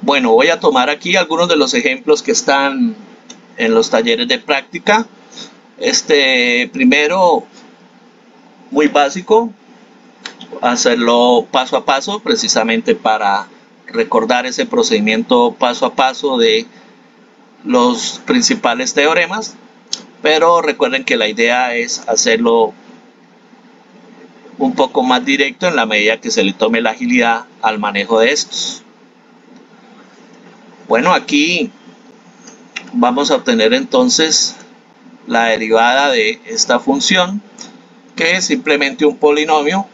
Bueno, voy a tomar aquí algunos de los ejemplos que están en los talleres de práctica. Primero, muy básico, hacerlo paso a paso, precisamente para recordar ese procedimiento paso a paso de los principales teoremas, pero recuerden que la idea es hacerlo un poco más directo en la medida que se le tome la agilidad al manejo de estos. Bueno, aquí vamos a obtener entonces la derivada de esta función, que es simplemente un polinomio.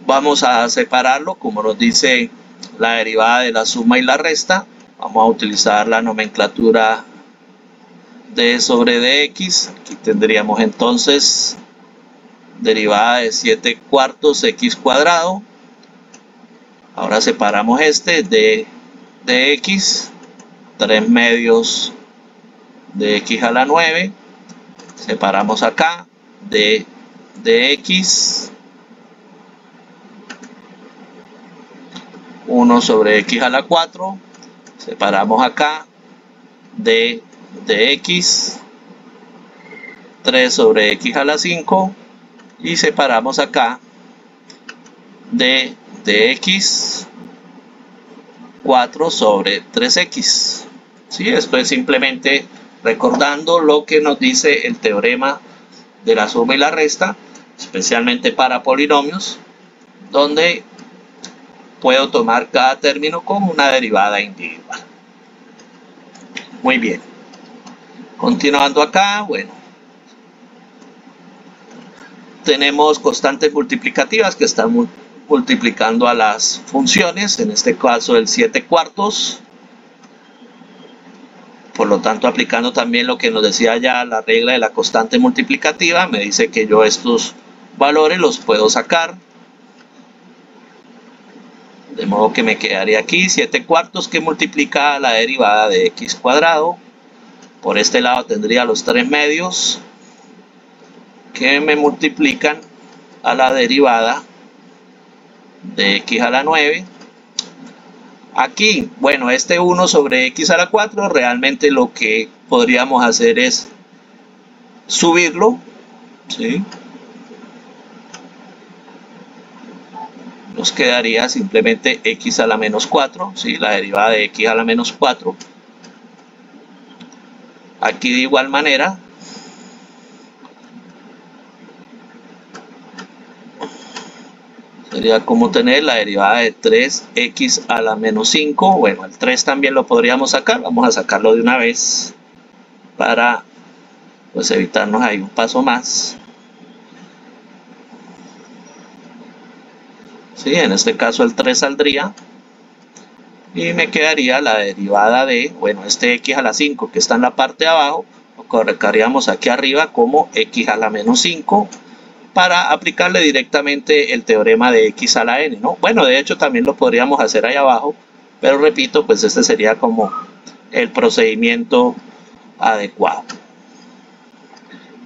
Vamos a separarlo como nos dice la derivada de la suma y la resta. Vamos a utilizar la nomenclatura d sobre dx. Aquí tendríamos entonces derivada de 7 cuartos x cuadrado. Ahora separamos de dx, 3 medios de x a la 9. Separamos acá de dx, 1 sobre x a la 4. Separamos acá de dx, 3 sobre x a la 5. Y separamos acá de dx, 4 sobre 3x. ¿Sí? Esto es simplemente recordando lo que nos dice el teorema de la suma y la resta, especialmente para polinomios, donde puedo tomar cada término como una derivada individual. Muy bien. Continuando acá, bueno, tenemos constantes multiplicativas que están multiplicando a las funciones, en este caso el 7 cuartos. Por lo tanto, aplicando también lo que nos decía ya la regla de la constante multiplicativa, me dice que yo estos valores los puedo sacar. De modo que me quedaría aquí 7 cuartos que multiplica la derivada de x cuadrado. Por este lado tendría los 3 medios que me multiplican a la derivada de x a la 9. Aquí, bueno, 1 sobre x a la 4, realmente lo que podríamos hacer es subirlo, ¿sí? Nos quedaría simplemente x a la menos 4, ¿sí? La derivada de x a la menos 4. Aquí de igual manera, sería como tener la derivada de 3x a la menos 5. Bueno, el 3 también lo podríamos sacar. Vamos a sacarlo de una vez para pues evitarnos ahí un paso más. ¿Sí? En este caso el 3 saldría. Y me quedaría la derivada de, bueno, x a la 5 que está en la parte de abajo. Lo colocaríamos aquí arriba como x a la menos 5. Para aplicarle directamente el teorema de x a la n, ¿no? Bueno, de hecho también lo podríamos hacer ahí abajo, pero repito, pues este sería como el procedimiento adecuado.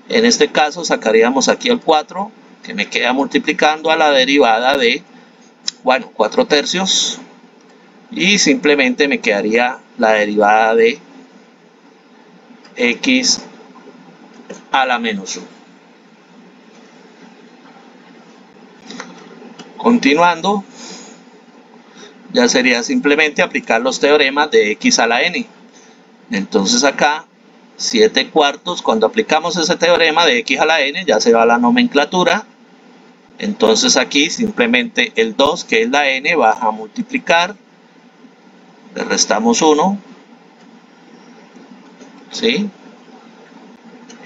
En este caso sacaríamos aquí el 4, que me queda multiplicando a la derivada de, bueno, 4 tercios, y simplemente me quedaría la derivada de x a la menos 1. Continuando, ya sería simplemente aplicar los teoremas de x a la n. Entonces acá, 7 cuartos, cuando aplicamos ese teorema de x a la n, ya se va a la nomenclatura. Entonces aquí simplemente el 2, que es la n, va a multiplicar. Le restamos 1. ¿Sí?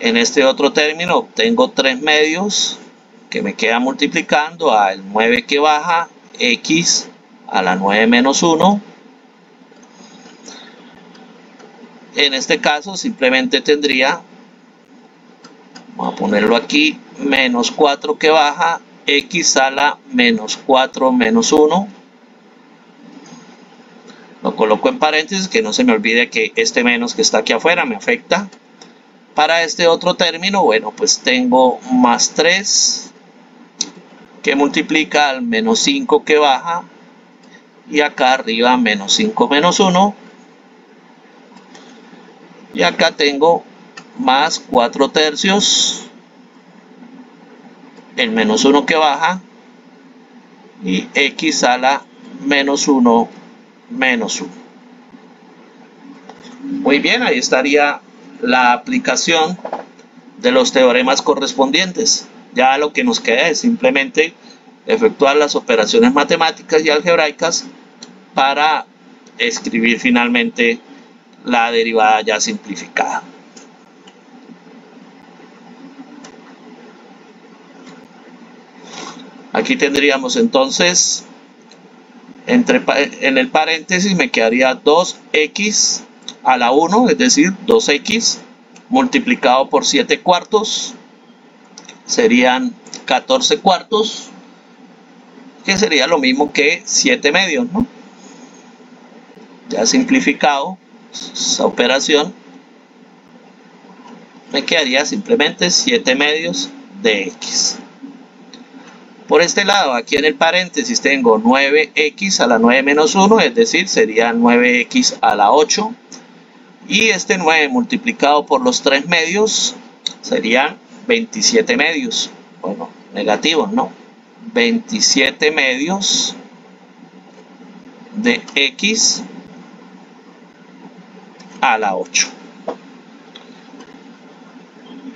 En este otro término obtengo 3 medios, que me queda multiplicando al 9 que baja, x a la 9 menos 1. En este caso simplemente tendría, vamos a ponerlo aquí, menos 4 que baja, x a la menos 4 menos 1. Lo coloco en paréntesis, que no se me olvide que este menos que está aquí afuera me afecta. Para este otro término, bueno, pues tengo más 3 que multiplica al menos 5 que baja, y acá arriba menos 5 menos 1, y acá tengo más 4 tercios, el menos 1 que baja, y x a la menos 1 menos 1. Muy bien, ahí estaría la aplicación de los teoremas correspondientes. Ya lo que nos queda es simplemente efectuar las operaciones matemáticas y algebraicas para escribir finalmente la derivada ya simplificada. Aquí tendríamos entonces, en el paréntesis me quedaría 2x a la 1, es decir, 2x multiplicado por 7 cuartos, serían 14 cuartos, que sería lo mismo que 7 medios, ¿no? Ya simplificado esa operación, me quedaría simplemente 7 medios de x. Por este lado, aquí en el paréntesis tengo 9x a la 9 menos 1, es decir, sería 9x a la 8. Y este 9 multiplicado por los 3 medios serían 27 medios. Bueno, negativos, ¿no? 27 medios de x a la 8.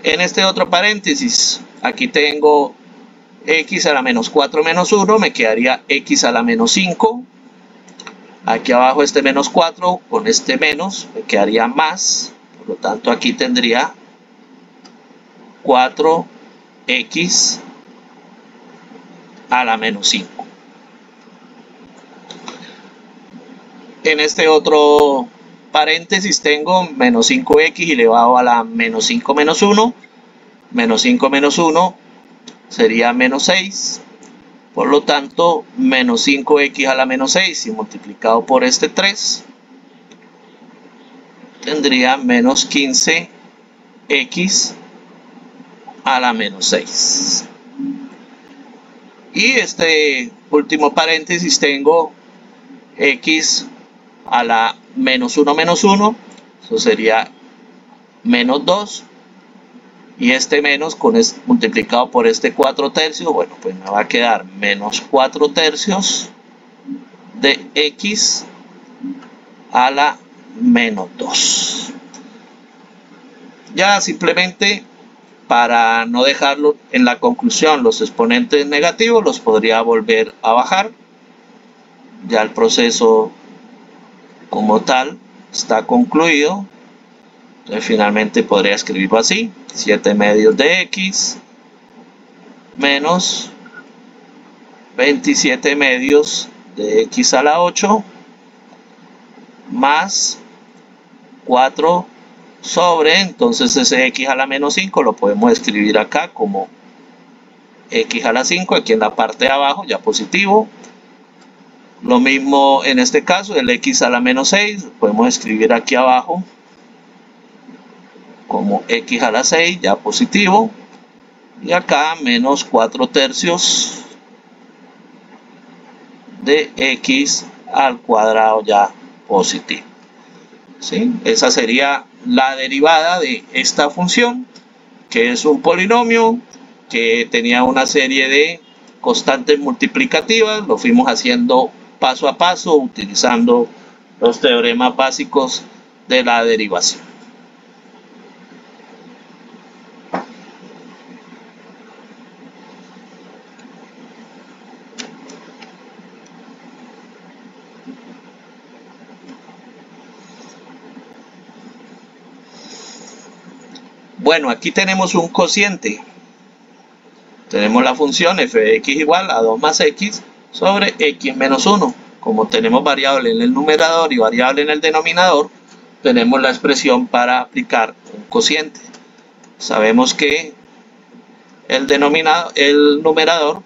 En este otro paréntesis, aquí tengo x a la menos 4 menos 1, me quedaría x a la menos 5. Aquí abajo este menos 4 con este menos me quedaría más, por lo tanto aquí tendría 4x a la menos 5. En este otro paréntesis tengo menos 5x elevado a la menos 5 menos 1. Menos 5 menos 1 sería menos 6. Por lo tanto, menos 5x a la menos 6 y multiplicado por este 3, tendría menos 15x a la menos 6. Y este último paréntesis tengo x a la menos 1 menos 1, eso sería menos 2. Y este menos multiplicado por este 4 tercios, bueno, pues me va a quedar menos 4 tercios de x a la menos 2. Ya simplemente, para no dejarlo en la conclusión los exponentes negativos, los podría volver a bajar. Ya el proceso como tal está concluido. Entonces finalmente podría escribirlo así: 7 medios de x menos 27 medios de x a la 8 más 4 sobre, entonces ese x a la menos 5 lo podemos escribir acá como x a la 5, aquí en la parte de abajo ya positivo. Lo mismo en este caso, el x a la menos 6 lo podemos escribir aquí abajo como x a la 6 ya positivo, y acá menos 4 tercios de x al cuadrado ya positivo. ¿Sí? Esa sería la derivada de esta función, que es un polinomio que tenía una serie de constantes multiplicativas. Lo fuimos haciendo paso a paso utilizando los teoremas básicos de la derivación. Bueno, aquí tenemos un cociente. Tenemos la función f de x igual a 2 más x sobre x menos 1. Como tenemos variable en el numerador y variable en el denominador, tenemos la expresión para aplicar un cociente. Sabemos que el numerador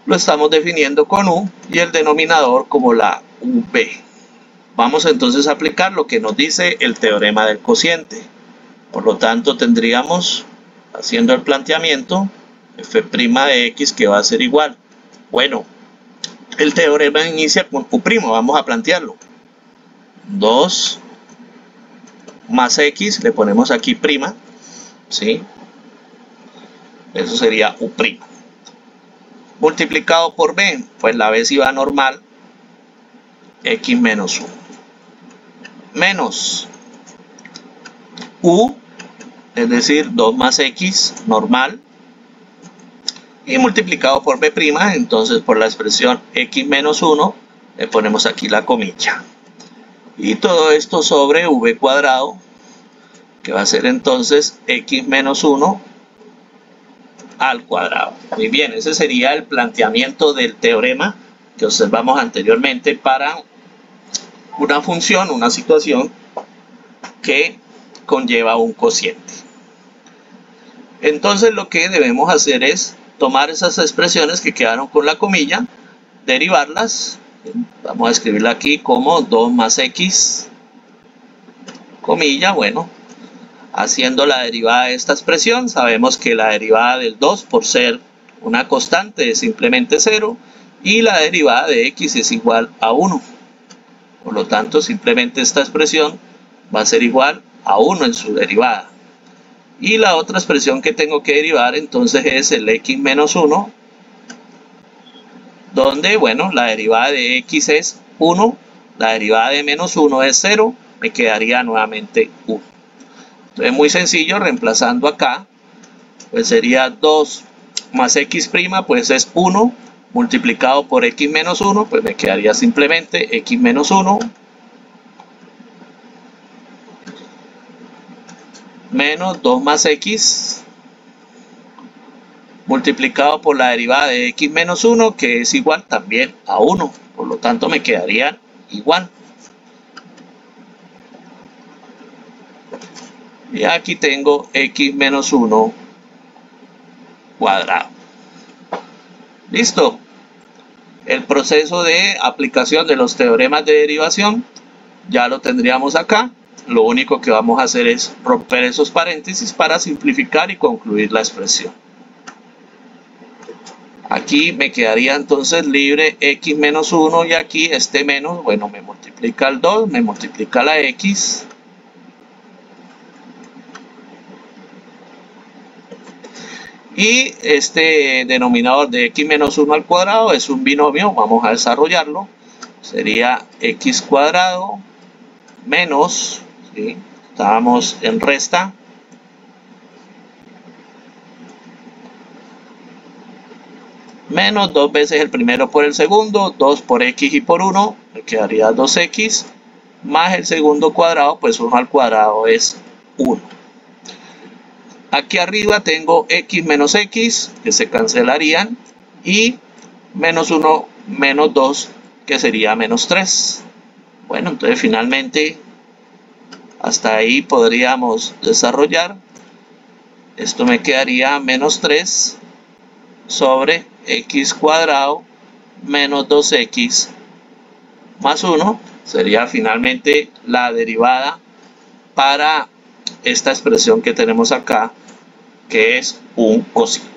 lo estamos definiendo con u y el denominador como la v. Vamos entonces a aplicar lo que nos dice el teorema del cociente. Por lo tanto, tendríamos, haciendo el planteamiento, f' de x que va a ser igual. Bueno, El teorema inicia con U', vamos a plantearlo. 2 más X, le ponemos aquí prima, ¿sí? Eso sería U'. Multiplicado por B, pues la B si va normal, X menos 1. Menos U, es decir, 2 más X normal, y multiplicado por B', entonces por la expresión X menos 1, le ponemos aquí la comilla. Y todo esto sobre V cuadrado, que va a ser entonces X menos 1 al cuadrado. Muy bien, ese sería el planteamiento del teorema que observamos anteriormente para una función, una situación que conlleva un cociente. Entonces lo que debemos hacer es tomar esas expresiones que quedaron con la comilla, derivarlas. Vamos a escribirla aquí como 2 más X, comilla, bueno. Haciendo la derivada de esta expresión, sabemos que la derivada del 2, por ser una constante, es simplemente 0, y la derivada de X es igual a 1. Por lo tanto, simplemente esta expresión va a ser igual a 1 en su derivada. Y la otra expresión que tengo que derivar, entonces, es el X menos 1, donde, bueno, la derivada de X es 1, la derivada de menos 1 es 0, me quedaría nuevamente 1. Entonces, muy sencillo, reemplazando acá, pues sería 2 más X', pues es 1, multiplicado por X menos 1, pues me quedaría simplemente X menos 1, menos 2 más X, multiplicado por la derivada de X menos 1, que es igual también a 1, por lo tanto me quedaría igual. Y aquí tengo X menos 1 cuadrado. Listo. El proceso de aplicación de los teoremas de derivación ya lo tendríamos acá. Lo único que vamos a hacer es romper esos paréntesis para simplificar y concluir la expresión. Aquí me quedaría entonces libre X menos 1 y aquí este menos, bueno, me multiplica el 2, me multiplica la X. Y este denominador de X menos 1 al cuadrado es un binomio, vamos a desarrollarlo. Sería X cuadrado menos, ¿sí? Estábamos en resta, menos 2 veces el primero por el segundo, 2 por X y por 1, me quedaría 2X, más el segundo cuadrado, pues 1 al cuadrado es 1. Aquí arriba tengo X menos X, que se cancelarían, y menos 1 menos 2, que sería menos 3. Bueno, entonces finalmente hasta ahí podríamos desarrollar. Esto me quedaría menos 3 sobre X cuadrado menos 2X más 1. Sería finalmente la derivada para esta expresión que tenemos acá, que es un cociente.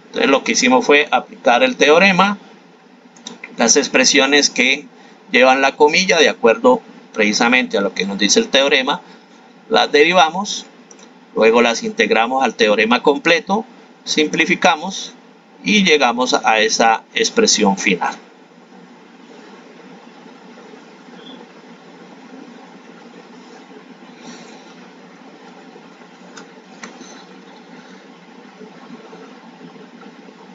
Entonces lo que hicimos fue aplicar el teorema, las expresiones que llevan la comilla de acuerdo precisamente a lo que nos dice el teorema, las derivamos, luego las integramos al teorema completo, simplificamos y llegamos a esa expresión final.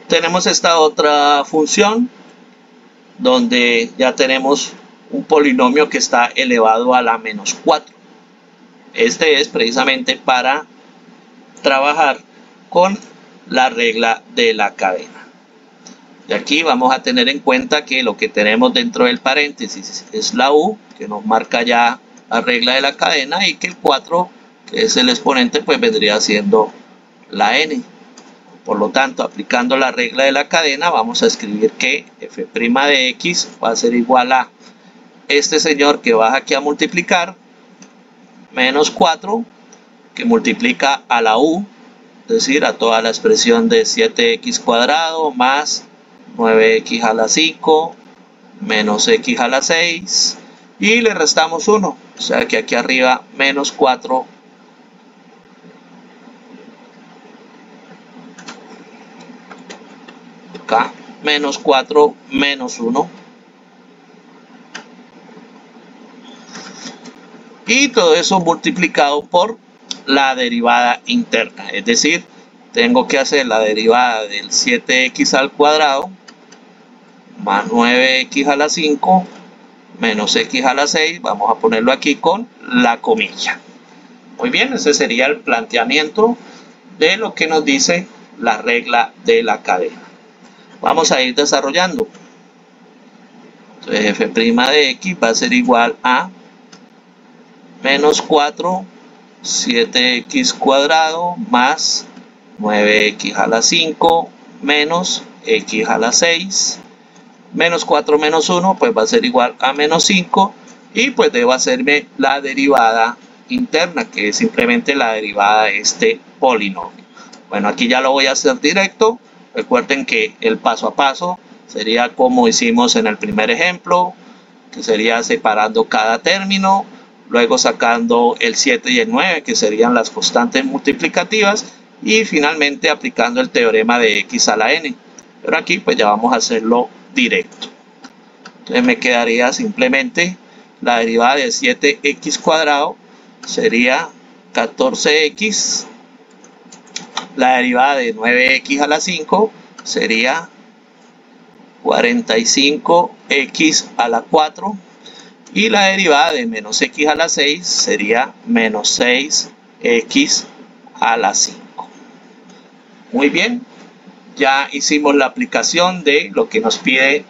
Tenemos esta otra función donde ya tenemos un polinomio que está elevado a la menos 4. Este es precisamente para trabajar con la regla de la cadena. Y aquí vamos a tener en cuenta que lo que tenemos dentro del paréntesis es la U, que nos marca ya la regla de la cadena, y que el 4, que es el exponente, pues vendría siendo la n. Por lo tanto, aplicando la regla de la cadena, vamos a escribir que f' de x va a ser igual a este señor que baja aquí a multiplicar, menos 4, que multiplica a la u, es decir, a toda la expresión de 7x cuadrado más 9x a la 5 menos x a la 6 y le restamos 1, o sea que aquí arriba menos 4 acá menos 4 menos 1 y todo eso multiplicado por la derivada interna, es decir, tengo que hacer la derivada del 7x al cuadrado más 9x a la 5 menos x a la 6, vamos a ponerlo aquí con la comilla. Muy bien, ese sería el planteamiento de lo que nos dice la regla de la cadena. Vamos a ir desarrollando. Entonces f' de x va a ser igual a menos 4 7x cuadrado más 9x a la 5 menos x a la 6. Menos 4 menos 1 pues va a ser igual a menos 5 y pues debo hacerme la derivada interna, que es simplemente la derivada de este polinomio. Bueno, aquí ya lo voy a hacer directo. Recuerden que el paso a paso sería como hicimos en el primer ejemplo, que sería separando cada término, luego sacando el 7 y el 9, que serían las constantes multiplicativas, y finalmente aplicando el teorema de x a la n. Pero aquí pues ya vamos a hacerlo directo. Entonces me quedaría simplemente la derivada de 7x cuadrado sería 14x, la derivada de 9x a la 5 sería 45x a la 4 y la derivada de menos x a la 6 sería menos 6x a la 5. Muy bien, ya hicimos la aplicación de lo que nos pide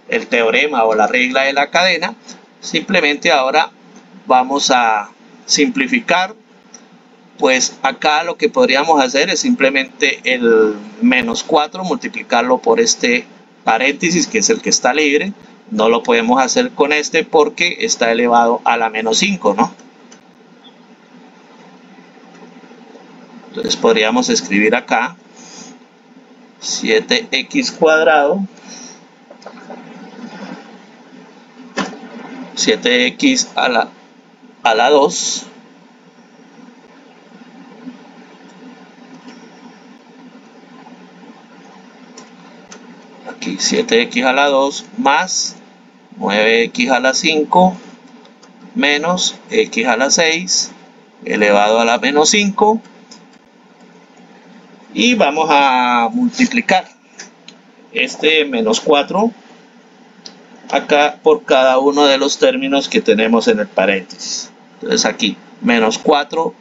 el teorema o la regla de la cadena. Simplemente ahora vamos a simplificar. Pues acá lo que podríamos hacer es simplemente el menos 4 multiplicarlo por este paréntesis, que es el que está libre. No lo podemos hacer con este porque está elevado a la menos 5, ¿no? Entonces podríamos escribir acá 7x cuadrado, 7x a la 2 aquí 7x a la 2 más 9x a la 5 menos x a la 6 elevado a la menos 5 y vamos a multiplicar este menos 4 acá por cada uno de los términos que tenemos en el paréntesis. Entonces aquí menos 4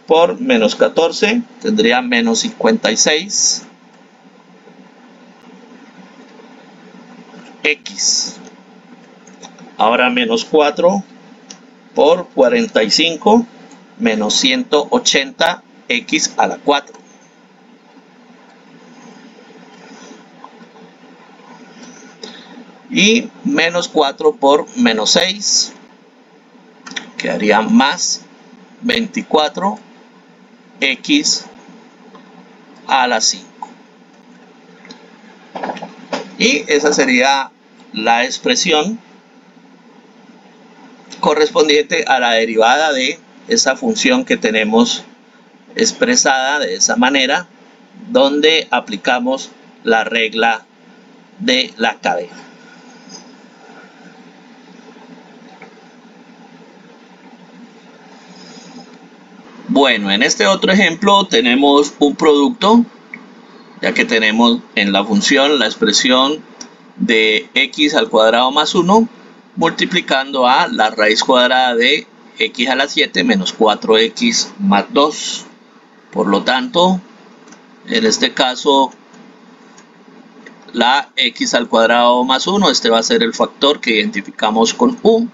por menos 14 tendría menos 56 x. Ahora menos 4 por 45 menos 180 x a la 4. Y menos 4 por menos 6 quedaría más 24 x a la 5. Y esa sería la expresión correspondiente a la derivada de esa función que tenemos expresada de esa manera, donde aplicamos la regla de la cadena. Bueno, en este otro ejemplo tenemos un producto, ya que tenemos en la función la expresión de x al cuadrado más 1 multiplicando a la raíz cuadrada de x a la 7 menos 4x más 2. Por lo tanto, en este caso, la x al cuadrado más 1, este va a ser el factor que identificamos con u,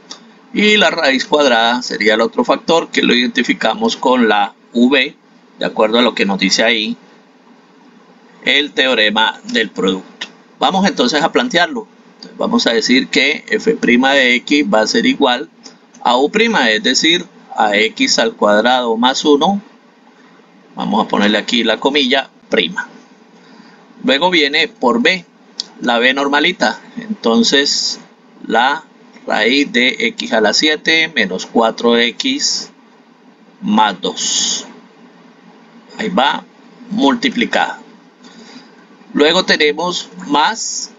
y la raíz cuadrada sería el otro factor que lo identificamos con la v, de acuerdo a lo que nos dice ahí el teorema del producto. Vamos entonces a plantearlo. Entonces vamos a decir que f' de x va a ser igual a u', es decir, a x al cuadrado más 1, vamos a ponerle aquí la comilla, prima. Luego viene por b, la b normalita, entonces la raíz de x a la 7 menos 4x más 2. Ahí va multiplicada. Luego tenemos más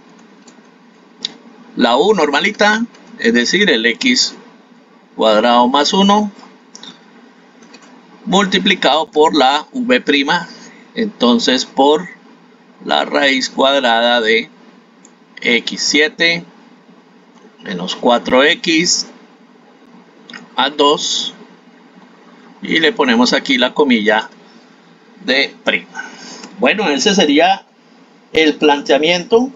la u normalita, es decir, el x cuadrado más 1 multiplicado por la v', entonces por la raíz cuadrada de x7 menos 4x más 2 y le ponemos aquí la comilla de prima. Bueno, ese sería el planteamiento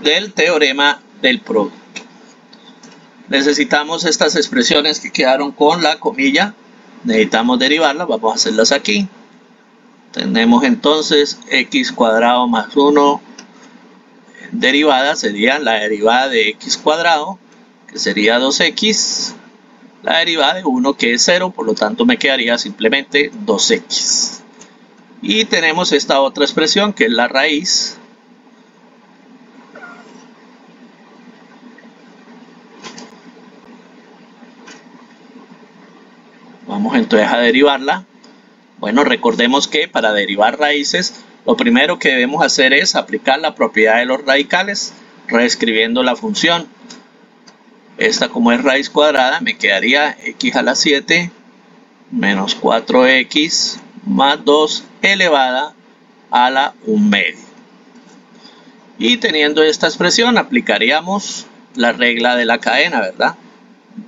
del teorema del producto. Necesitamos estas expresiones que quedaron con la comilla, necesitamos derivarlas, vamos a hacerlas aquí. Tenemos entonces x cuadrado más 1 derivada, sería la derivada de x cuadrado, que sería 2x, la derivada de 1 que es 0, por lo tanto me quedaría simplemente 2x. Y tenemos esta otra expresión que es la raíz vamos entonces a derivarla. Bueno, recordemos que para derivar raíces lo primero que debemos hacer es aplicar la propiedad de los radicales reescribiendo la función. Esta, como es raíz cuadrada, me quedaría x a la 7 menos 4x más 2 elevada a la 1/2. Y teniendo esta expresión aplicaríamos la regla de la cadena, ¿verdad?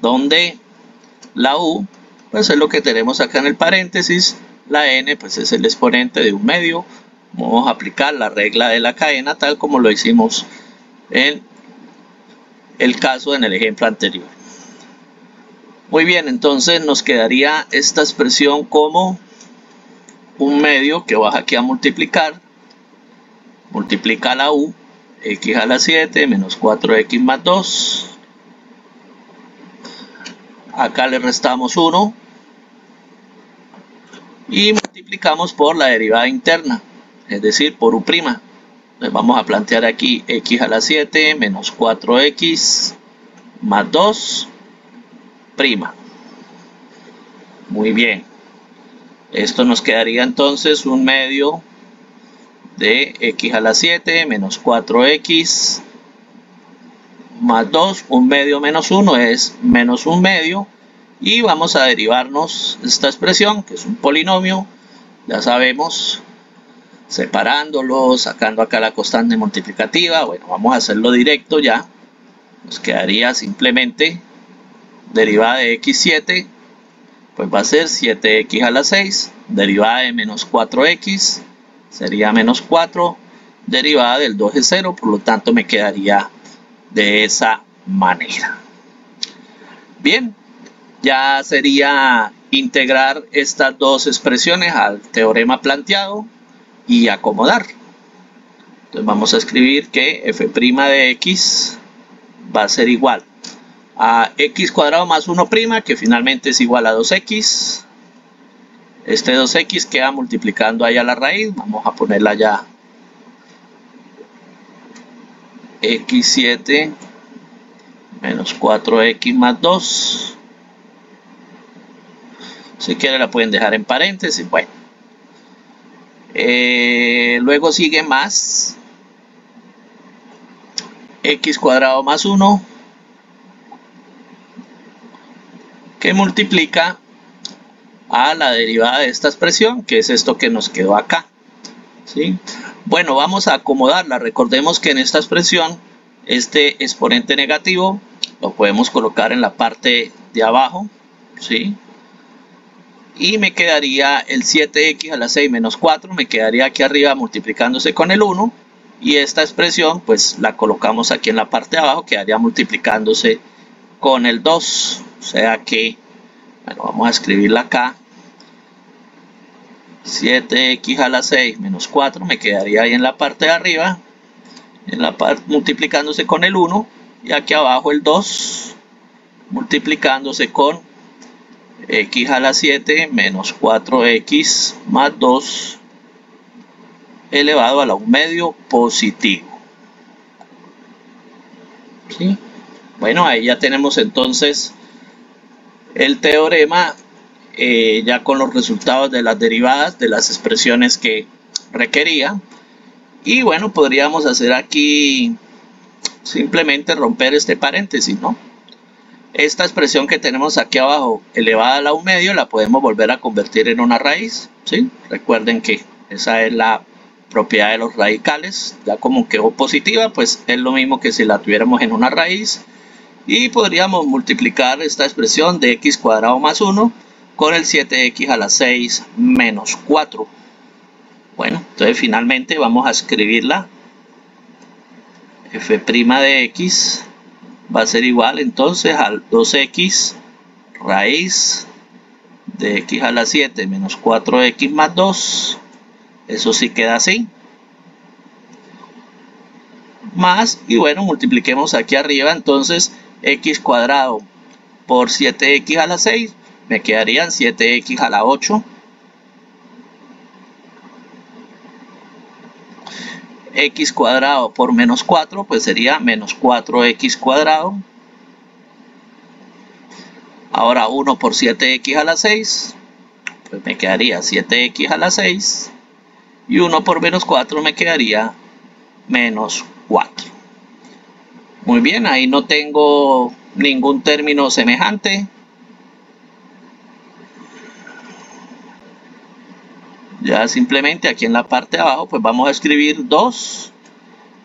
Donde la u pues es lo que tenemos acá en el paréntesis, la n pues es el exponente de 1/2. Vamos a aplicar la regla de la cadena tal como lo hicimos en el caso en el ejemplo anterior. Muy bien, entonces nos quedaría esta expresión como 1/2 que baja aquí a multiplicar, multiplica la u, x a la 7 menos 4x más 2, acá le restamos 1 y multiplicamos por la derivada interna, es decir, por u'. Entonces vamos a plantear aquí x a la 7 menos 4x más 2'. Muy bien. Esto nos quedaría entonces 1/2 de x a la 7 menos 4x más 2. 1/2 menos 1 es menos 1/2. Y vamos a derivarnos esta expresión, que es un polinomio. Ya sabemos, separándolo, sacando acá la constante multiplicativa. Bueno, vamos a hacerlo directo ya. Nos quedaría simplemente derivada de x7, pues va a ser 7x a la 6, derivada de menos 4x, sería menos 4, derivada del 2 es 0, por lo tanto me quedaría de esa manera. Bien, ya sería integrar estas dos expresiones al teorema planteado y acomodar. Entonces vamos a escribir que f' de x va a ser igual a x cuadrado más 1', que finalmente es igual a 2x. Este 2x queda multiplicando allá la raíz, vamos a ponerla ya x7 menos 4x más 2. Si quieren la pueden dejar en paréntesis. Bueno, luego sigue más x cuadrado más 1 que multiplica a la derivada de esta expresión, que es esto que nos quedó acá, ¿sí? Bueno, vamos a acomodarla. Recordemos que en esta expresión este exponente negativo lo podemos colocar en la parte de abajo, ¿sí? Y me quedaría el 7x a la 6 menos 4, me quedaría aquí arriba multiplicándose con el 1, y esta expresión pues la colocamos aquí en la parte de abajo, quedaría multiplicándose con el 2, o sea que, bueno, vamos a escribirla acá, 7x a la 6 menos 4, me quedaría ahí en la parte de arriba, en la parte multiplicándose con el 1, y aquí abajo el 2, multiplicándose con x a la 7 menos 4x más 2 elevado a la 1/2 positivo. Bueno, ahí ya tenemos entonces el teorema ya con los resultados de las derivadas de las expresiones que requería. Y bueno, podríamos hacer aquí simplemente romper este paréntesis, ¿no? Esta expresión que tenemos aquí abajo elevada a la 1/2 la podemos volver a convertir en una raíz, ¿sí? Recuerden que esa es la propiedad de los radicales. Ya como quedó positiva, pues es lo mismo que si la tuviéramos en una raíz. Y podríamos multiplicar esta expresión de x cuadrado más 1 con el 7x a la 6 menos 4. Bueno, entonces finalmente vamos a escribirla. F' de x va a ser igual entonces al 2x raíz de x a la 7 menos 4x más 2. Eso sí queda así. Más, y bueno, multipliquemos aquí arriba entonces x cuadrado por 7x a la 6. Me quedarían 7x a la 8. X cuadrado por menos 4, pues sería menos 4x cuadrado. Ahora 1 por 7x a la 6, pues me quedaría 7x a la 6. Y 1 por menos 4 me quedaría menos 4. Muy bien, ahí no tengo ningún término semejante. Ya simplemente aquí en la parte de abajo pues vamos a escribir 2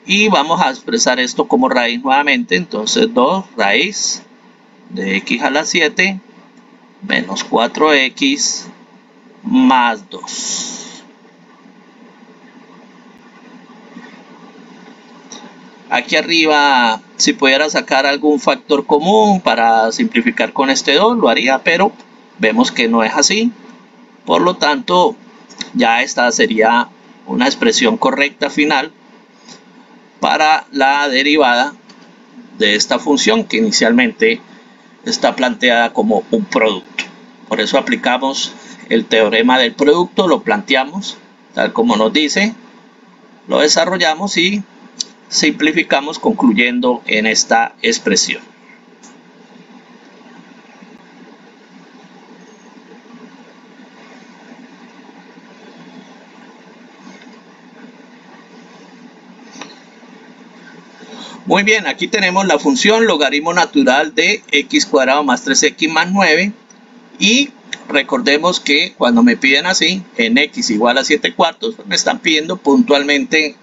y vamos a expresar esto como raíz nuevamente. Entonces 2 raíz de x a la 7 menos 4x más 2. Aquí arriba, si pudiera sacar algún factor común para simplificar con este 2, lo haría, pero vemos que no es así. Por lo tanto, ya esta sería una expresión correcta final para la derivada de esta función que inicialmente está planteada como un producto. Por eso aplicamos el teorema del producto, lo planteamos tal como nos dice, lo desarrollamos y simplificamos concluyendo en esta expresión. Muy bien, aquí tenemos la función logaritmo natural de x cuadrado más 3x más 9 y recordemos que cuando me piden así, en x igual a 7 cuartos, me están pidiendo puntualmente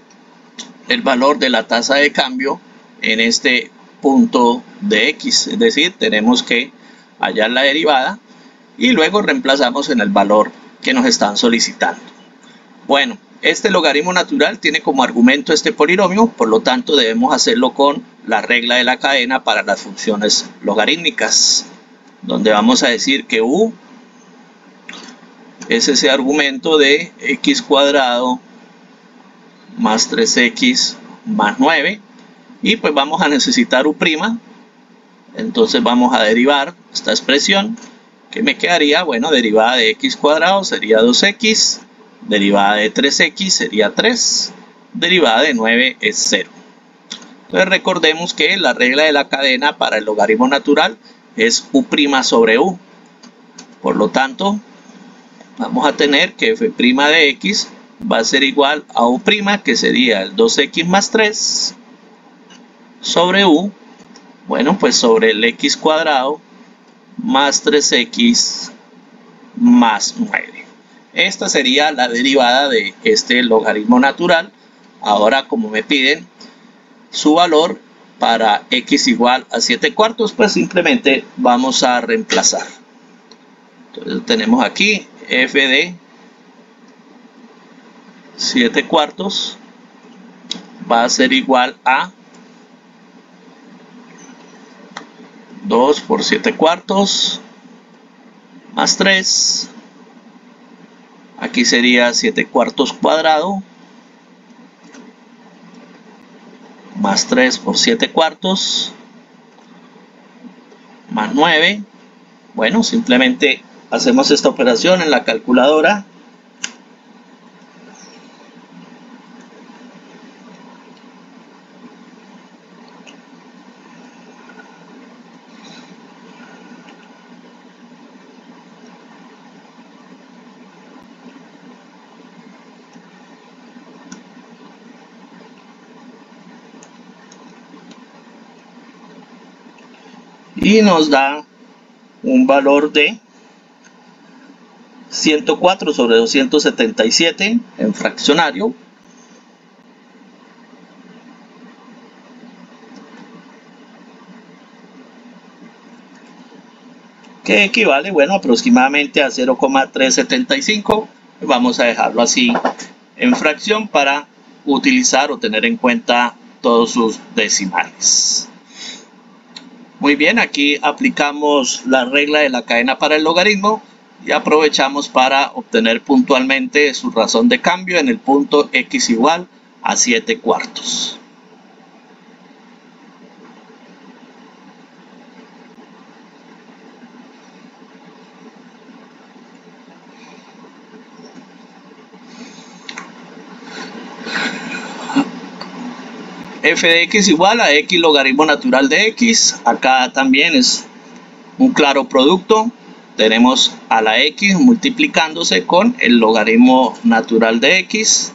el valor de la tasa de cambio en este punto de x, es decir, tenemos que hallar la derivada y luego reemplazamos en el valor que nos están solicitando. Bueno, este logaritmo natural tiene como argumento este polinomio, por lo tanto debemos hacerlo con la regla de la cadena para las funciones logarítmicas, donde vamos a decir que u es ese argumento de x cuadrado más 3x más 9 y pues vamos a necesitar u', entonces vamos a derivar esta expresión que me quedaría, bueno, derivada de x cuadrado sería 2x, derivada de 3x sería 3, derivada de 9 es 0. Entonces recordemos que la regla de la cadena para el logaritmo natural es u' sobre u, por lo tanto vamos a tener que f' de x va a ser igual a u', que sería el 2x más 3 sobre u, bueno, pues sobre el x cuadrado más 3x más 9. Esta sería la derivada de este logaritmo natural. Ahora, como me piden su valor para x igual a 7 cuartos, pues simplemente vamos a reemplazar. Entonces tenemos aquí f de 7 cuartos va a ser igual a 2 por 7 cuartos más 3. Aquí sería 7 cuartos cuadrado más 3 por 7 cuartos más 9. Bueno, simplemente hacemos esta operación en la calculadora. y nos da un valor de 104 sobre 277 en fraccionario, que equivale, bueno, aproximadamente a 0,375. Vamos a dejarlo así en fracción para utilizar o tener en cuenta todos sus decimales. Muy bien, aquí aplicamos la regla de la cadena para el logaritmo y aprovechamos para obtener puntualmente su razón de cambio en el punto x igual a 7/4. F de x igual a x logaritmo natural de x. Acá también es un claro producto. Tenemos a la x multiplicándose con el logaritmo natural de x.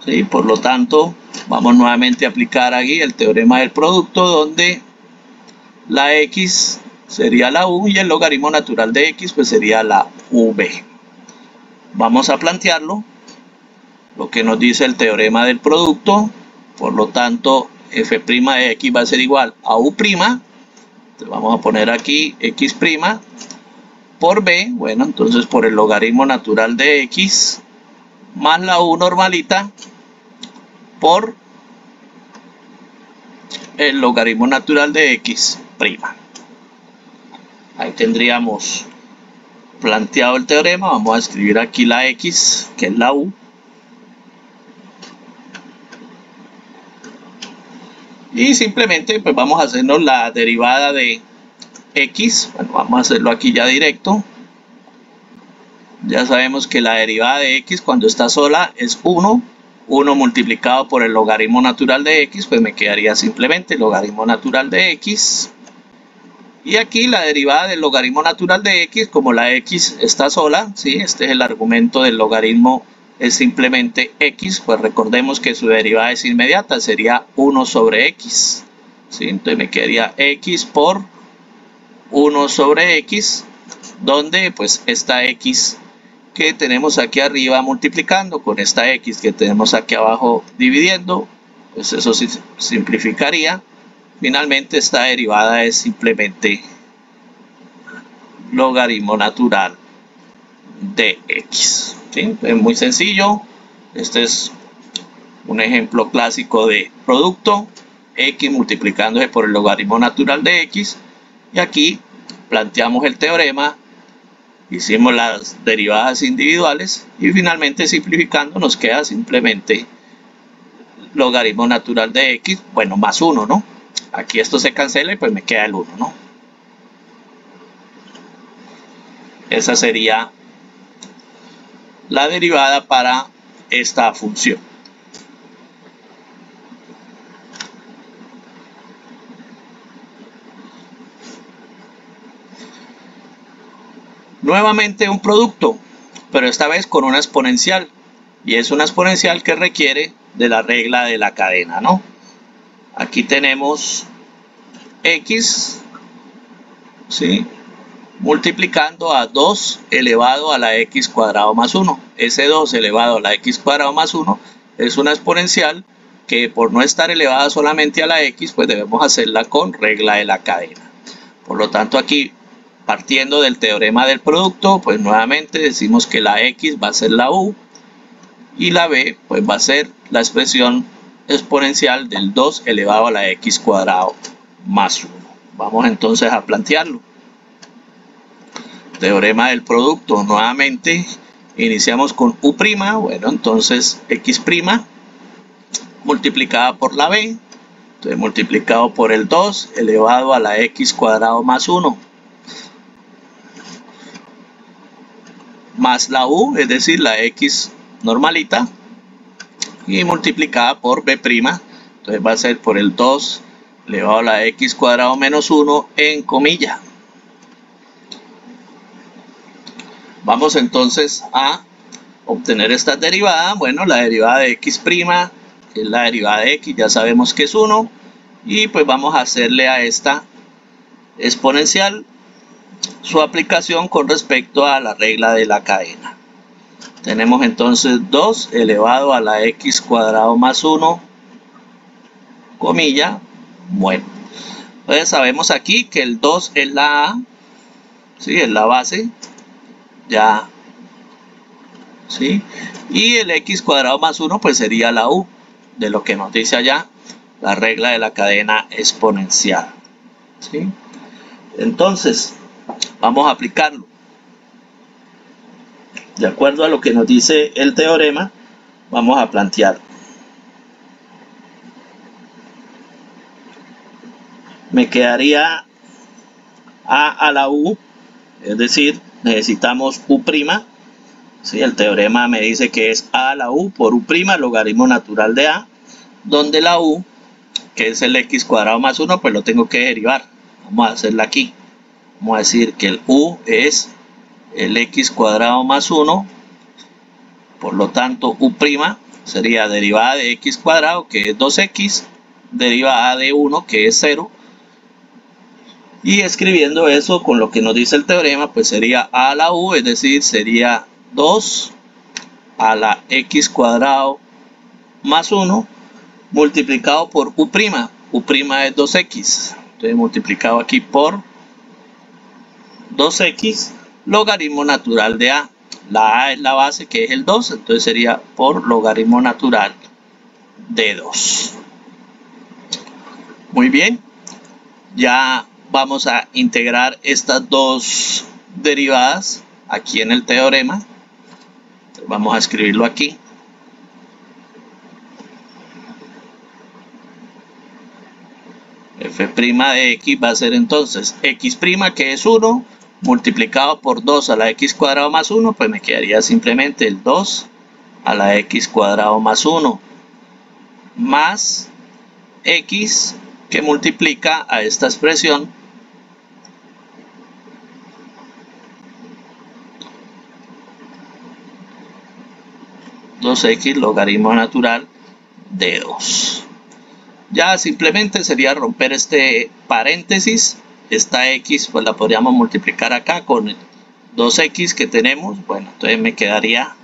¿Sí? Por lo tanto, vamos nuevamente a aplicar aquí el teorema del producto, donde la x sería la u y el logaritmo natural de x pues sería la v. Vamos a plantearlo, lo que nos dice el teorema del producto. Por lo tanto, f' de x va a ser igual a u'. Entonces vamos a poner aquí x' por b. Bueno, entonces por el logaritmo natural de x más la u normalita por el logaritmo natural de x'. Ahí tendríamos planteado el teorema. Vamos a escribir aquí la x, que es la u. Y simplemente pues vamos a hacernos la derivada de x. Bueno, vamos a hacerlo aquí ya directo. Ya sabemos que la derivada de x cuando está sola es 1. 1 multiplicado por el logaritmo natural de x, pues me quedaría simplemente el logaritmo natural de x. Y aquí la derivada del logaritmo natural de x, como la x está sola, ¿sí? Este es el argumento del logaritmo, es simplemente x, pues recordemos que su derivada es inmediata, sería 1 sobre x. ¿Sí? Entonces me quedaría x por 1 sobre x, donde pues esta x que tenemos aquí arriba multiplicando con esta x que tenemos aquí abajo dividiendo, pues eso simplificaría. Finalmente esta derivada es simplemente logaritmo natural de x. ¿Sí? Es muy sencillo. Este es un ejemplo clásico de producto. X multiplicándose por el logaritmo natural de x. Y aquí planteamos el teorema. Hicimos las derivadas individuales. Y finalmente simplificando nos queda simplemente logaritmo natural de x. Bueno, más 1, ¿no? Aquí esto se cancela y pues me queda el 1, ¿no? Esa sería la derivada para esta función. Nuevamente un producto, pero esta vez con una exponencial. Y es una exponencial que requiere de la regla de la cadena, ¿no? Aquí tenemos x, ¿sí? Multiplicando a 2 elevado a la x cuadrado más 1. Ese 2 elevado a la x cuadrado más 1 es una exponencial que por no estar elevada solamente a la x, pues debemos hacerla con regla de la cadena. Por lo tanto, aquí, partiendo del teorema del producto, pues nuevamente decimos que la x va a ser la u y la b pues va a ser la expresión exponencial del 2 elevado a la x cuadrado más 1. Vamos entonces a plantearlo. Teorema del producto, nuevamente iniciamos con u'. Bueno, entonces x' multiplicada por la b, entonces multiplicado por el 2 elevado a la x cuadrado más 1, más la u, es decir, la x normalita, y multiplicada por b', entonces va a ser por el 2 elevado a la x cuadrado menos 1 en comilla. Vamos entonces a obtener esta derivada. Bueno, la derivada de x', que es la derivada de x, ya sabemos que es 1. Y pues vamos a hacerle a esta exponencial, su aplicación con respecto a la regla de la cadena. Tenemos entonces 2 elevado a la x cuadrado más 1, comilla, bueno. Entonces sabemos aquí que el 2 es la a, ¿sí? Es la base, ya, ¿sí? Y el x cuadrado más 1 pues sería la u, de lo que nos dice allá la regla de la cadena exponencial, ¿sí? Entonces, vamos a aplicarlo. De acuerdo a lo que nos dice el teorema, vamos a plantear. Me quedaría a a la u, es decir, necesitamos u', ¿sí? El teorema me dice que es a a la u por u', logaritmo natural de a, donde la u, que es el x cuadrado más 1, pues lo tengo que derivar. Vamos a hacerla aquí. Vamos a decir que el u es el x cuadrado más 1, por lo tanto u' sería derivada de x cuadrado, que es 2x, derivada de 1, que es 0, y escribiendo eso con lo que nos dice el teorema, pues sería a a la u, es decir, sería 2 a la x cuadrado más 1 multiplicado por u'. U' es 2x, entonces multiplicado aquí por 2x, logaritmo natural de a. La a es la base, que es el 2, entonces sería por logaritmo natural de 2. Muy bien, ya vamos a integrar estas dos derivadas aquí en el teorema. Entonces vamos a escribirlo aquí. F' de x va a ser entonces x', que es 1, multiplicado por 2 a la x cuadrado más 1, pues me quedaría simplemente el 2 a la x cuadrado más 1, más x, que multiplica a esta expresión, (2x) logaritmo natural de 2. Ya simplemente sería romper este paréntesis. Esta x pues la podríamos multiplicar acá con el 2x que tenemos. Bueno, entonces me quedaría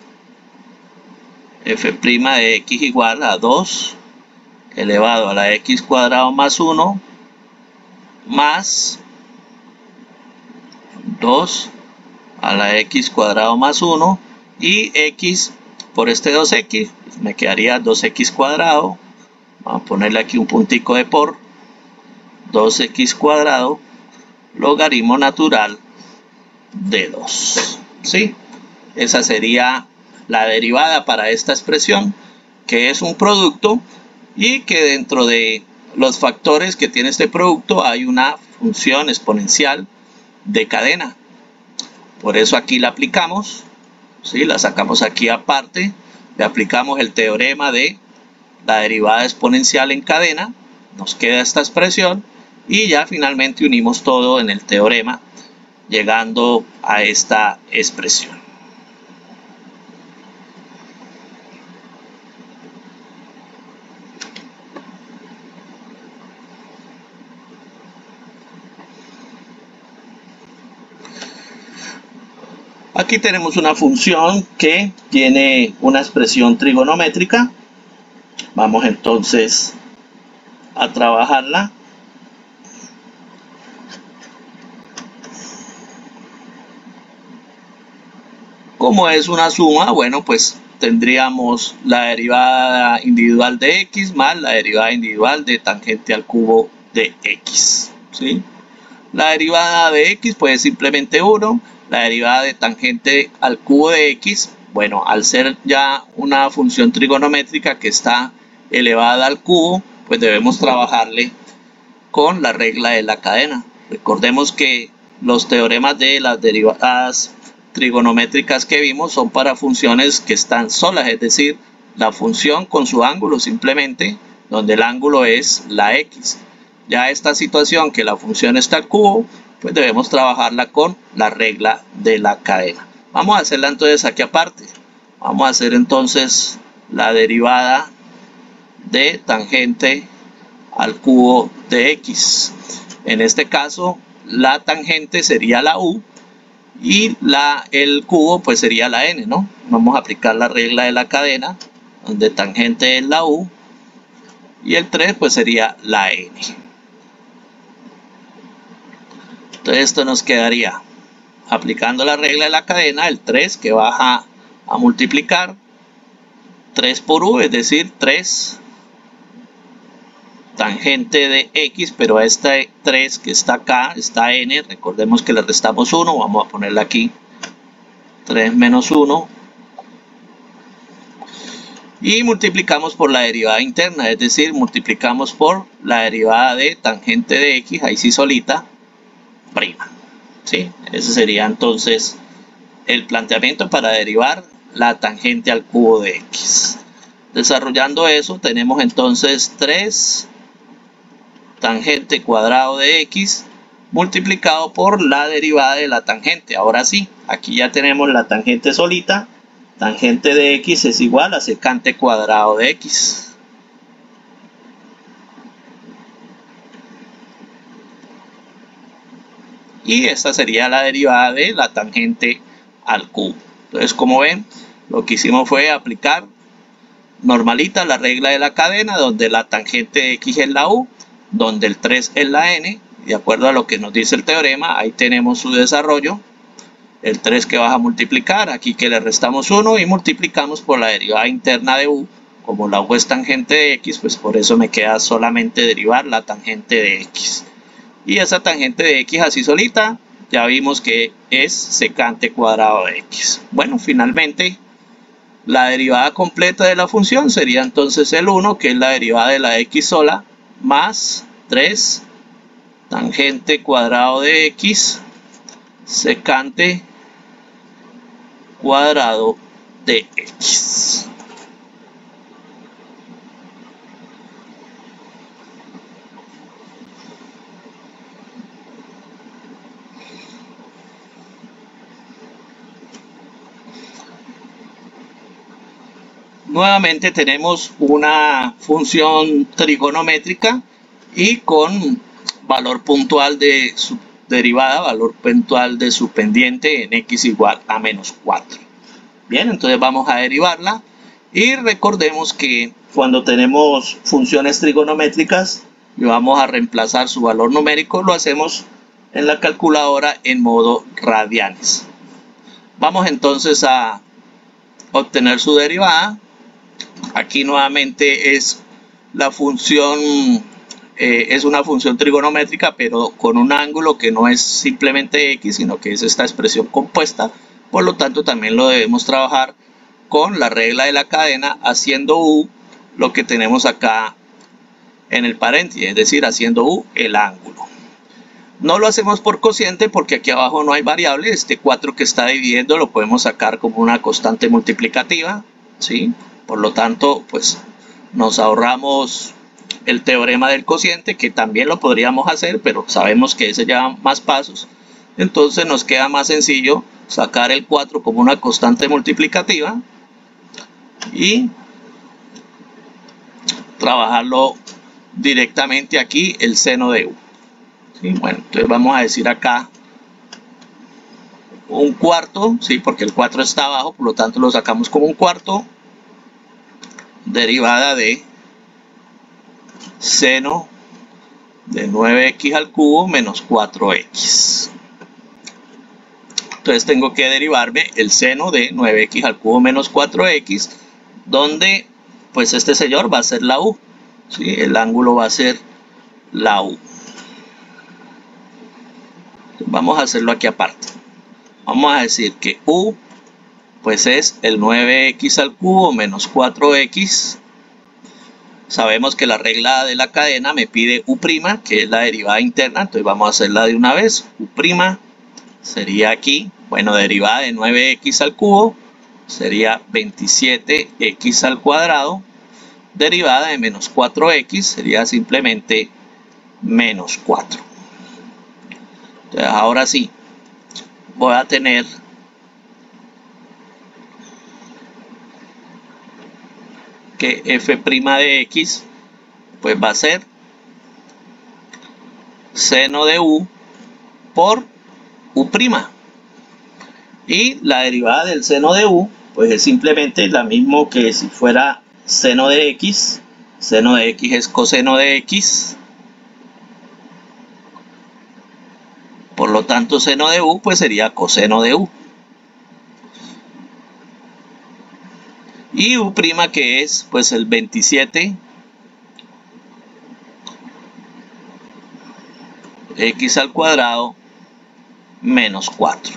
f' de x igual a 2 elevado a la x cuadrado más 1 más 2 a la x cuadrado más 1, y x por este 2x me quedaría 2x cuadrado. Vamos a ponerle aquí un puntico de por 2x cuadrado logaritmo natural de 2, ¿sí? Esa sería la derivada para esta expresión, que es un producto, y que dentro de los factores que tiene este producto hay una función exponencial de cadena. Por eso aquí la aplicamos, ¿sí? La sacamos aquí aparte, le aplicamos el teorema de la derivada exponencial en cadena, nos queda esta expresión, y ya finalmente unimos todo en el teorema, llegando a esta expresión. Aquí tenemos una función que tiene una expresión trigonométrica. Vamos entonces a trabajarla. Como es una suma, bueno, pues tendríamos la derivada individual de x más la derivada individual de tangente al cubo de x, ¿sí? La derivada de x pues simplemente 1, la derivada de tangente al cubo de x, bueno, al ser ya una función trigonométrica que está elevada al cubo, pues debemos trabajarle con la regla de la cadena. Recordemos que los teoremas de las derivadas trigonométricas que vimos son para funciones que están solas, es decir, la función con su ángulo simplemente, donde el ángulo es la x. Ya esta situación que la función está al cubo, pues debemos trabajarla con la regla de la cadena. Vamos a hacerla entonces aquí aparte. Vamos a hacer entonces la derivada de tangente al cubo de x. En este caso, la tangente sería la u y el cubo pues sería la n, ¿no? Vamos a aplicar la regla de la cadena, donde tangente es la u y el 3 pues sería la n. Entonces esto nos quedaría, aplicando la regla de la cadena, el 3 que baja a multiplicar 3 por u, es decir, 3 tangente de x, pero a este 3 que está acá, está n, recordemos que le restamos 1, vamos a ponerle aquí 3 menos 1, y multiplicamos por la derivada interna, es decir, multiplicamos por la derivada de tangente de x, ahí sí solita, prima. ¿Sí? Ese sería entonces el planteamiento para derivar la tangente al cubo de x. Desarrollando eso, tenemos entonces 3 tangente cuadrado de x multiplicado por la derivada de la tangente. Ahora sí, aquí ya tenemos la tangente solita. Tangente de x es igual a secante cuadrado de x. Y esta sería la derivada de la tangente al cubo. Entonces, como ven, lo que hicimos fue aplicar normalita la regla de la cadena, donde la tangente de x es la u, donde el 3 es la n, de acuerdo a lo que nos dice el teorema. Ahí tenemos su desarrollo, el 3 que vas a multiplicar, aquí que le restamos 1 y multiplicamos por la derivada interna de u. Como la u es tangente de x, pues por eso me queda solamente derivar la tangente de x. Y esa tangente de x así solita, ya vimos que es secante cuadrado de x. Bueno, finalmente la derivada completa de la función sería entonces el 1, que es la derivada de la x sola, más 3 tangente cuadrado de x secante cuadrado de x. Nuevamente tenemos una función trigonométrica y con valor puntual de su derivada, valor puntual de su pendiente en x igual a menos 4. Bien, entonces vamos a derivarla y recordemos que cuando tenemos funciones trigonométricas y vamos a reemplazar su valor numérico, lo hacemos en la calculadora en modo radianes. Vamos entonces a obtener su derivada. Aquí nuevamente es la función, es una función trigonométrica, pero con un ángulo que no es simplemente x, sino que es esta expresión compuesta. Por lo tanto, también lo debemos trabajar con la regla de la cadena, haciendo u lo que tenemos acá en el paréntesis, es decir, haciendo u el ángulo. No lo hacemos por cociente porque aquí abajo no hay variable. Este 4 que está dividiendo lo podemos sacar como una constante multiplicativa, ¿sí? Por lo tanto, pues nos ahorramos el teorema del cociente, que también lo podríamos hacer, pero sabemos que ese lleva más pasos. Entonces nos queda más sencillo sacar el 4 como una constante multiplicativa y trabajarlo directamente aquí, el seno de u. ¿Sí? Bueno, entonces vamos a decir acá un cuarto, ¿sí? Porque el 4 está abajo, por lo tanto lo sacamos como un cuarto, derivada de seno de 9x al cubo menos 4x. Entonces tengo que derivarme el seno de 9x al cubo menos 4x, donde pues este señor va a ser la u, ¿sí? El ángulo va a ser la u. Vamos a hacerlo aquí aparte. Vamos a decir que u pues es el 9x al cubo menos 4x. Sabemos que la regla de la cadena me pide u', que es la derivada interna, entonces vamos a hacerla de una vez. U' sería aquí, bueno, derivada de 9x al cubo sería 27x al cuadrado, derivada de menos 4x sería simplemente menos 4. Entonces ahora sí, voy a tener que f' de x pues va a ser seno de u por u'. Y la derivada del seno de u, pues es simplemente la misma que si fuera seno de x. Seno de x es coseno de x. Por lo tanto, seno de u pues sería coseno de u. Y u' que es pues el 27 x al cuadrado menos 4.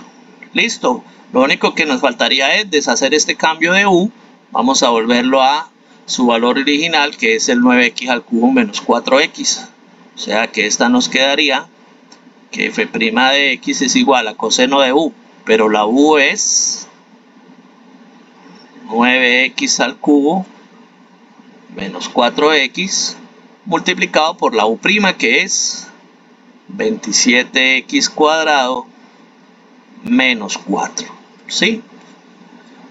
Listo. Lo único que nos faltaría es deshacer este cambio de u. Vamos a volverlo a su valor original, que es el 9x al cubo menos 4x. O sea que esta nos quedaría que f' de x es igual a coseno de u, pero la u es 9x al cubo menos 4x multiplicado por la u', que es 27x cuadrado menos 4. ¿Sí?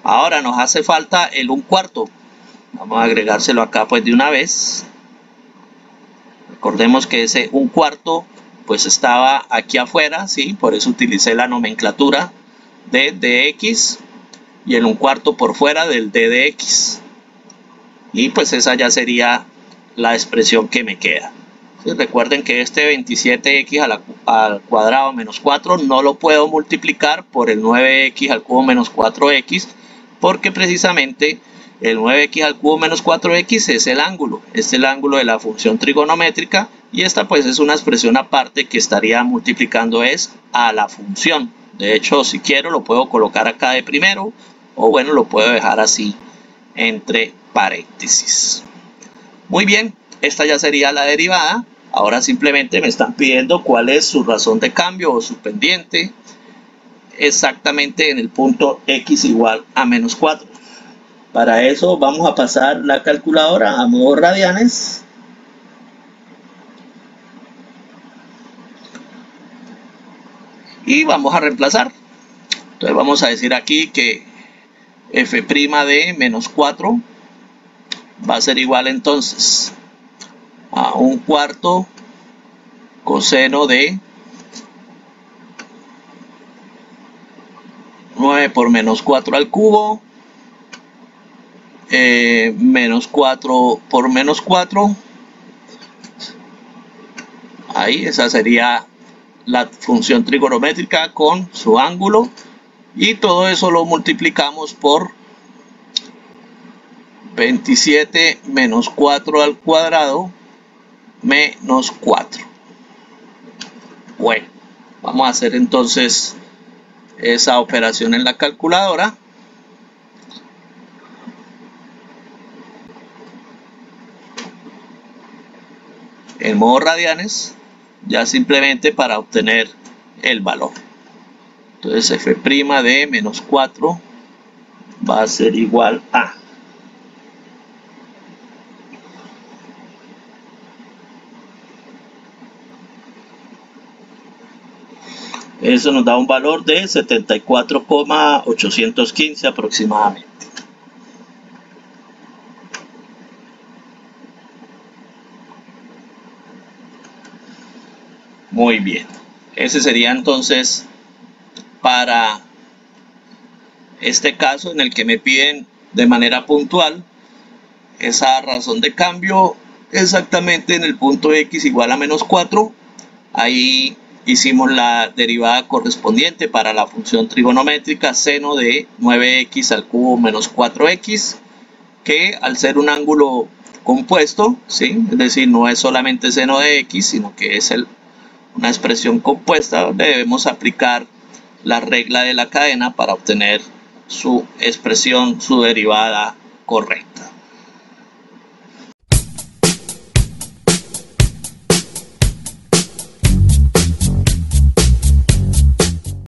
Ahora nos hace falta el 1/4. Vamos a agregárselo acá pues de una vez. Recordemos que ese 1/4 pues estaba aquí afuera, ¿sí? Por eso utilicé la nomenclatura de dx y el 1/4 por fuera del d de x. Y pues esa ya sería la expresión que me queda. ¿Sí? Recuerden que este 27x al cuadrado menos 4 no lo puedo multiplicar por el 9x al cubo menos 4x, porque precisamente el 9x al cubo menos 4x es el ángulo. Es el ángulo de la función trigonométrica y esta pues es una expresión aparte que estaría multiplicando es a la función. De hecho, si quiero lo puedo colocar acá de primero, o bueno, lo puedo dejar así entre paréntesis. Muy bien, esta ya sería la derivada. Ahora simplemente me están pidiendo cuál es su razón de cambio o su pendiente exactamente en el punto x igual a menos 4. Para eso vamos a pasar la calculadora a modo radianes. Y vamos a reemplazar. Entonces vamos a decir aquí que f' de menos 4 va a ser igual entonces a 1/4 coseno de 9 por menos 4 al cubo, menos 4 por menos 4. Ahí esa sería la función trigonométrica con su ángulo. Y todo eso lo multiplicamos por 27 menos 4 al cuadrado menos 4. Bueno, vamos a hacer entonces esa operación en la calculadora. En modo radianes, ya simplemente para obtener el valor. Entonces f' de menos 4 va a ser igual a eso nos da un valor de 74,815 aproximadamente. Muy bien. Ese sería entonces para este caso en el que me piden de manera puntual esa razón de cambio exactamente en el punto x igual a menos 4. Ahí hicimos la derivada correspondiente para la función trigonométrica seno de 9x al cubo menos 4x, que al ser un ángulo compuesto, ¿sí? Es decir, no es solamente seno de x, sino que es una expresión compuesta donde debemos aplicar la regla de la cadena para obtener su expresión, su derivada correcta.